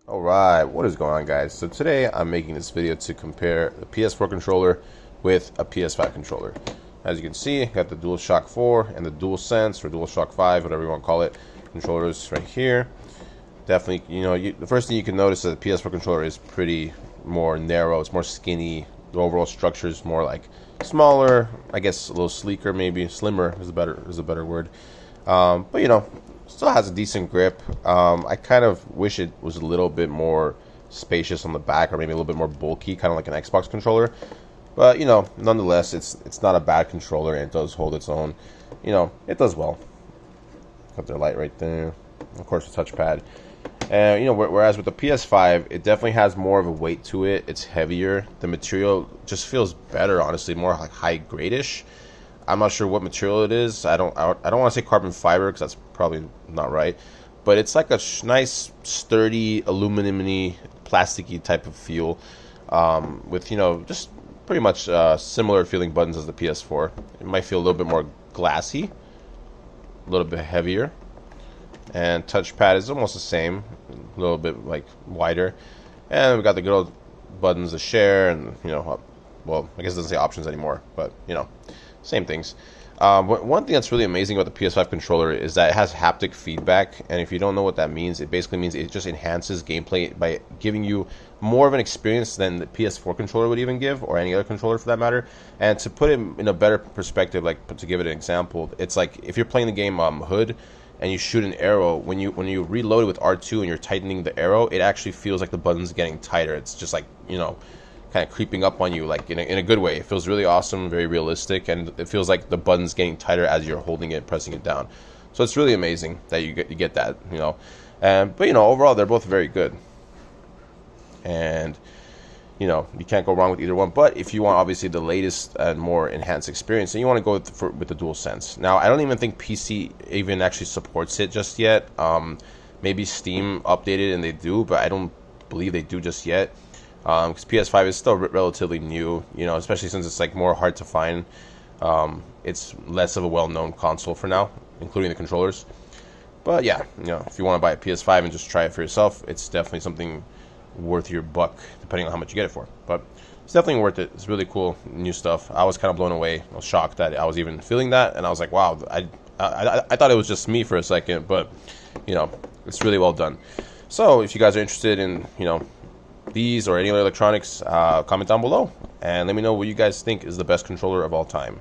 Alright, what is going on, guys? So today I'm making this video to compare the PS4 controller with a PS5 controller. As you can see, I got the DualShock 4 and the DualSense, or DualShock 5, whatever you want to call it, controllers right here. Definitely, the first thing you can notice is the PS4 controller is pretty more narrow, it's more skinny. The overall structure is more like smaller, I guess a little sleeker, maybe slimmer is a better word. But still has a decent grip. I kind of wish it was a little bit more spacious on the back, or maybe a little bit more bulky, kind of like an Xbox controller. But nonetheless, it's not a bad controller, and it does hold its own. It does well. Got their light right there. Of course, the touchpad. And whereas with the PS5, it definitely has more of a weight to it. It's heavier. The material just feels better, honestly, more like high grade-ish. I'm not sure what material it is. I don't want to say carbon fiber because that's probably not right. But it's like a nice, sturdy, aluminum-y, plasticky type of feel, with just pretty much similar feeling buttons as the PS4. It might feel a little bit more glassy, a little bit heavier, and touchpad is almost the same, a little bit like wider. And we got the good old buttons to share, and well, I guess it doesn't say options anymore, but same things. One thing that's really amazing about the PS5 controller is that it has haptic feedback, and if you don't know what that means, it basically means it just enhances gameplay by giving you more of an experience than the PS4 controller would even give, or any other controller for that matter. And to put it in a better perspective, like to give it an example, it's like if you're playing the game Hood, and you shoot an arrow, when you reload it with R2 and you're tightening the arrow, it actually feels like the button's getting tighter. It's just like, kind of creeping up on you, like in a good way. It feels really awesome, very realistic, and it feels like the button's getting tighter as you're holding it, pressing it down. So it's really amazing that you get that, But overall, they're both very good, and you can't go wrong with either one. But if you want obviously the latest and more enhanced experience, then you want to go with the DualSense. Now, I don't even think PC even actually supports it just yet. Maybe Steam updated and they do, but I don't believe they do just yet. Because PS5 is still relatively new, especially since it's like more hard to find. It's less of a well-known console for now, including the controllers. But yeah, if you want to buy a PS5 and just try it for yourself, it's definitely something worth your buck, depending on how much you get it for. But it's definitely worth it. It's really cool, new stuff. I was kind of blown away. I was shocked that I was even feeling that, and I was like, wow, I thought it was just me for a second, but it's really well done. So if you guys are interested in these or any other electronics, comment down below and let me know what you guys think is the best controller of all time.